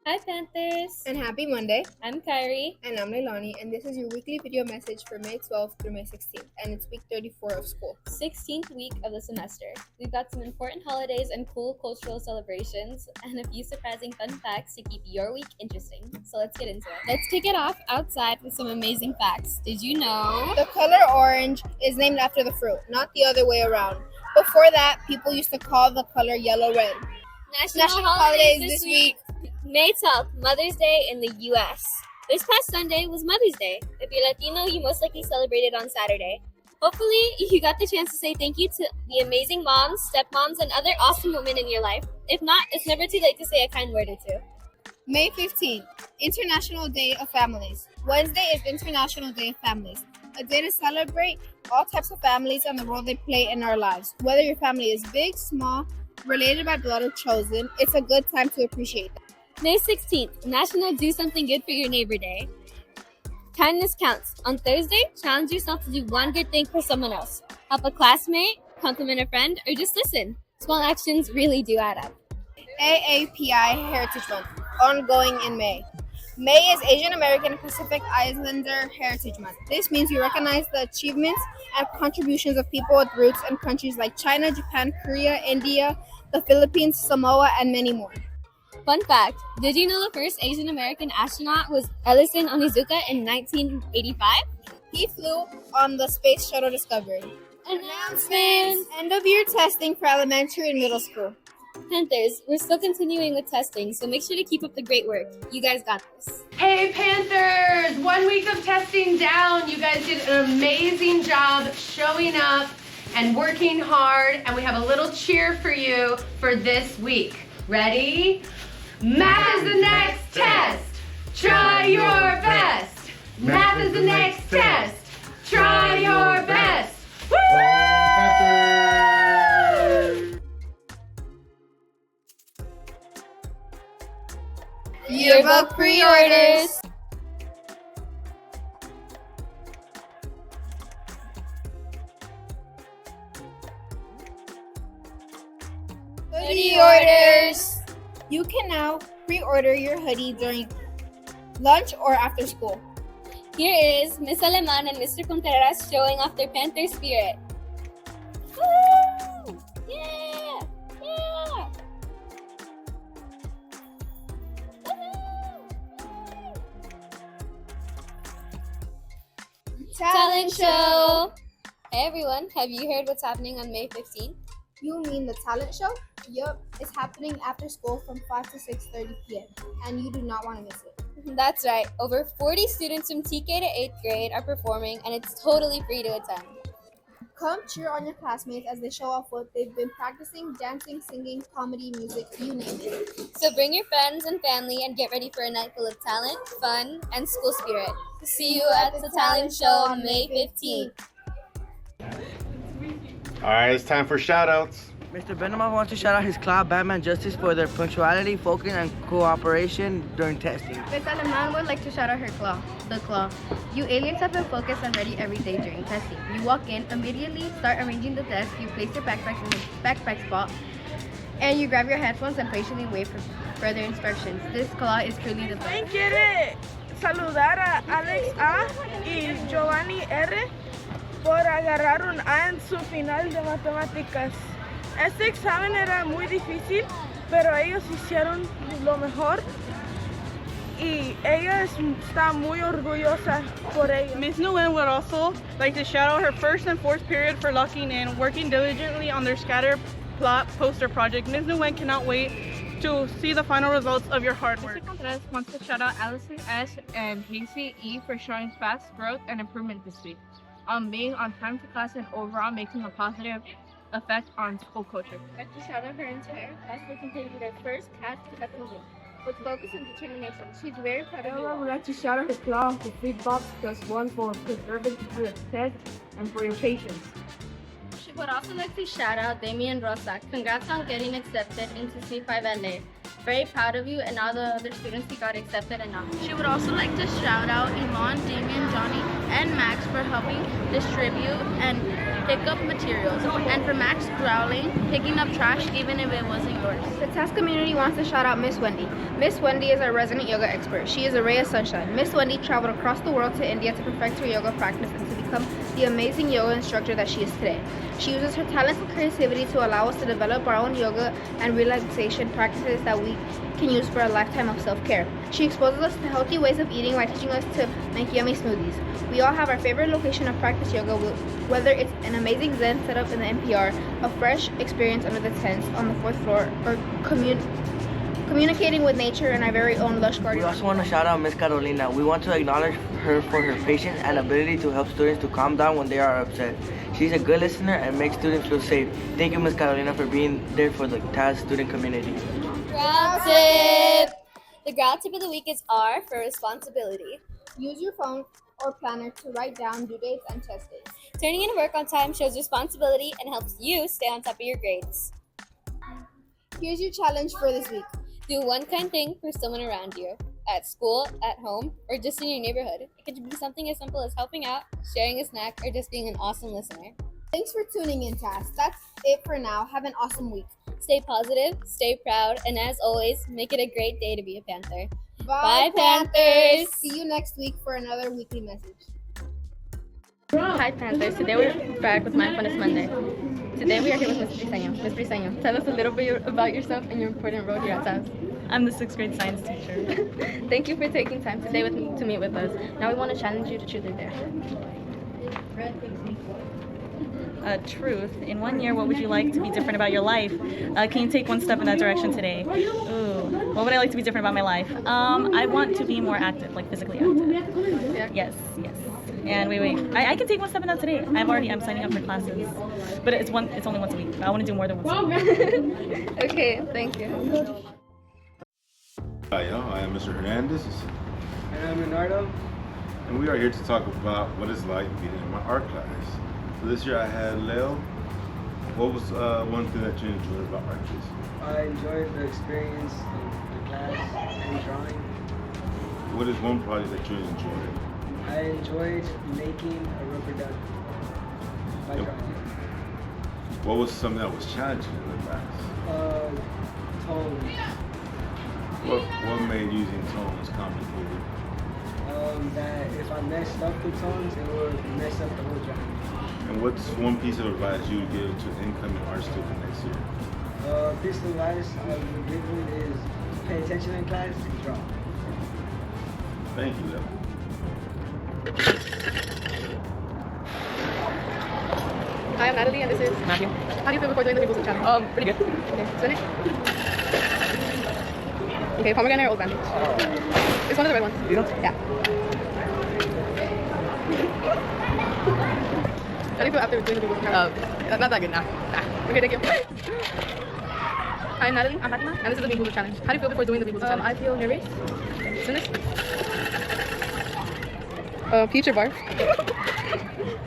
Hi Panthers! And happy Monday. I'm Kyrie. And I'm Leilani, and this is your weekly video message for May 12th through May 16th, and it's week 34 of school. 16th week of the semester. We've got some important holidays and cool cultural celebrations, and a few surprising fun facts to keep your week interesting. So let's get into it. Let's kick it off outside with some amazing facts. Did you know? The color orange is named after the fruit, not the other way around. Before that, people used to call the color yellow red. National holidays this week. May 12th, Mother's Day in the U.S. This past Sunday was Mother's Day. If you're Latino, you most likely celebrated on Saturday. Hopefully, you got the chance to say thank you to the amazing moms, stepmoms, and other awesome women in your life. If not, it's never too late to say a kind word or two. May 15th, International Day of Families. Wednesday is International Day of Families, a day to celebrate all types of families and the role they play in our lives. Whether your family is big, small, related by blood, or chosen, it's a good time to appreciate them. May 16th, National Do Something Good for Your Neighbor Day. Kindness counts. On Thursday, challenge yourself to do one good thing for someone else. Help a classmate, compliment a friend, or just listen. Small actions really do add up. AAPI Heritage Month, ongoing in May. May is Asian American and Pacific Islander Heritage Month. This means we recognize the achievements and contributions of people with roots in countries like China, Japan, Korea, India, the Philippines, Samoa, and many more. Fun fact, did you know the first Asian American astronaut was Ellison Onizuka in 1985? He flew on the Space Shuttle Discovery. Announcements! End of year testing for elementary and middle school. Panthers, we're still continuing with testing, so make sure to keep up the great work. You guys got this. Hey Panthers! 1 week of testing down. You guys did an amazing job showing up and working hard, and we have a little cheer for you for this week. Ready? Math is the next test. Try your best. Math is the next test. Try your best. Woo! Yearbook pre-orders. Hoodie orders. You can now pre-order your hoodie during lunch or after school. Here is Miss Aleman and Mr. Contreras showing off their Panther spirit. Woo! Yeah! Yeah! Talent show! Hey everyone, have you heard what's happening on May 15th? You mean the talent show? Yup, it's happening after school from 5 to 6:30 p.m. and you do not want to miss it. That's right, over 40 students from TK to 8th grade are performing and it's totally free to attend. Come cheer on your classmates as they show off what they've been practicing, dancing, singing, comedy, music, you name it. So bring your friends and family and get ready for a night full of talent, fun, and school spirit. See you at the talent show on May 15th. All right, it's time for shout-outs. Mr. Benema wants to shout out his club, Batman Justice, for their punctuality, focus, and cooperation during testing. Miss Aleman would like to shout out her claw, the claw. You aliens have been focused and ready every day during testing. You walk in, immediately start arranging the desk, you place your backpacks in the backpack spot, and you grab your headphones and patiently wait for further instructions. This claw is truly the best. ¿Quién quiere saludar a Alex A y Giovanni R por agarrar un A en su final de matemáticas? Este examen era muy difícil, pero ellos hicieron lo mejor y ella está muy orgullosa por ello. Ms. Nguyen would also like to shout out her first and fourth period for locking in, working diligently on their scatter plot poster project. Ms. Nguyen cannot wait to see the final results of your hard work. Mr. Contreras wants to shout out Allison S. and Casey E. for showing fast growth and improvement this week, being on time to class and overall making a positive effect on school culture. I'd like to shout out her entire class for completing their first CAT testing with focus and determination. She's very proud of you. I would like to shout out her claw for feedback +1 for preserving the test and for your patience. She would also like to shout out Damien Rosa. Congrats on getting accepted into C5LA. Very proud of you and all the other students who got accepted and not. She would also like to shout out Yvonne, Damien, Johnny, and Max for helping distribute and pick up materials, and for Max growling, picking up trash even if it wasn't yours. The TAS community wants to shout out Miss Wendy. Miss Wendy is our resident yoga expert. She is a ray of sunshine. Miss Wendy traveled across the world to India to perfect her yoga practice and to become the amazing yoga instructor that she is today. She uses her talents and creativity to allow us to develop our own yoga and relaxation practices that we can use for a lifetime of self-care. She exposes us to healthy ways of eating by teaching us to make yummy smoothies. We all have our favorite location of practice yoga, whether it's an amazing Zen setup in the NPR, a fresh experience under the tents on the 4th floor, or communicating with nature in our very own lush garden. We also want to shout out Miss Carolina. We want to acknowledge her for her patience and ability to help students to calm down when they are upset. She's a good listener and makes students feel safe. Thank you, Miss Carolina, for being there for the TAS student community. Growl tip! The growl tip of the week is R for responsibility. Use your phone or planner to write down due dates and test days. Turning in work on time shows responsibility and helps you stay on top of your grades. Here's your challenge for this week. Do one kind thing for someone around you, at school, at home, or just in your neighborhood. It could be something as simple as helping out, sharing a snack, or just being an awesome listener. Thanks for tuning in, TAS. That's it for now. Have an awesome week. Stay positive, stay proud, and as always, make it a great day to be a Panther. Bye, Panthers! See you next week for another weekly message. Hi Panthers, today we're back with Mindfulness Monday. Today we are here with Ms. Briseño. Ms. Briseño, tell us a little bit about yourself and your important role here at TAS. I'm the 6th grade science teacher. Thank you for taking time today to meet with us. Now we want to challenge you to truth or dare. Truth. In 1 year, what would you like to be different about your life? Can you take one step in that direction today? Ooh, what would I like to be different about my life? I want to be more active, like physically active. Yeah. Yes. And wait. I can take one step in that today. I'm signing up for classes, but it's only once a week. I want to do more than once a week. Okay, thank you. Hi, y'all. I am Mr. Hernandez, And I'm Leonardo. and we are here to talk about what it's like being in my art class. So this year I had Leo. What was one thing that you enjoyed about art class? I enjoyed the experience of the class and drawing. What is one project that you enjoyed? I enjoyed making a rubber duck by Yep. drawing. What was something that was challenging in the class? Tones. What made using tones complicated? That if I messed up the tones, it would mess up the whole drawing. And what's one piece of advice you would give to an incoming art student next year? Piece of advice I would give them is pay attention in class and draw. Thank you, Leo. Hi, I'm Natalie, and this is Matthew. How do you feel before doing the People's Challenge? Pretty good. Okay, spin it. Okay, pomegranate or old bandage? It's one of the red ones. These ones? Yeah. How do you feel after doing the People's Challenge? Not that good, nah. Okay, thank you. Hi, I'm Natalie. I'm Fatima. And this is the People's Challenge. How do you feel before doing the People's Challenge? I feel nervous. Spin it. Future bar.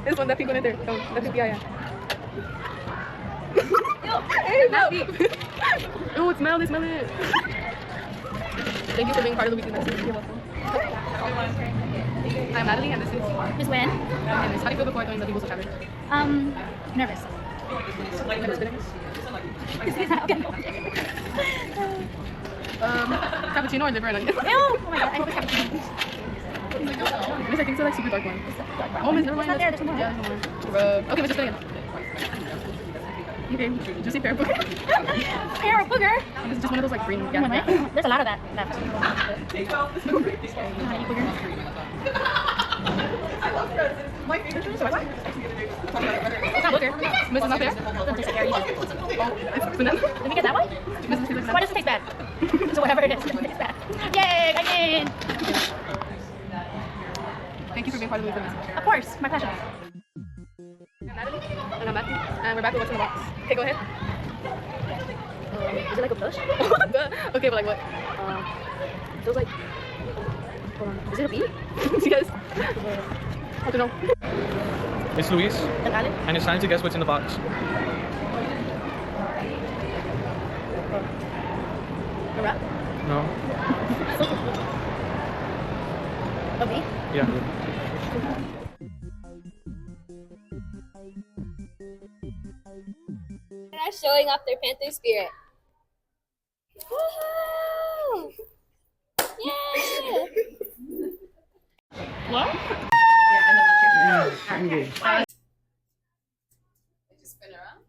This one, that pink one right there. That pink, yeah. Hey, no. Oh, smell it. Thank you for being part of the weekly message. You're welcome. I'm Natalie, and this is Miss Wen. And Miss. How do you feel before doing the People's Challenge? Nervous. Nervous spinning? Cappuccino or liver and onion? Oh my god, I hope it's cappuccino. Miss, I think it's like super dark one. Oh, Miss, never mind. There's not there, there's one more. Yeah, there's one more. Okay, Miss, just spin again. Okay, juicy pear booger. Pear or booger? This is just one of those like green. Yeah. There's a lot of that. It's not booger. Miss, it's not there. Doesn't taste scary. Oh, it's banana. Let me get that one. Miss, it's like Why does it taste bad? So whatever it is, it tastes bad. Yay, I win! Thank you for being part of the message. Of course, my pleasure. I'm Natalie, and I'm Matthew, and we're back with What's in the Box. Okay, go ahead. Is it like a plush? Okay, but like what? It feels like... Hold on. Is it a bee? Yes. I don't know. It's Luis, Like Alex? and it's time to guess what's in the box. A rat? No? A bee? Yeah. showing off their Panther spirit. Woohoo! Yeah! What? Yeah, and then we'll cheer. Okay. Just spin around.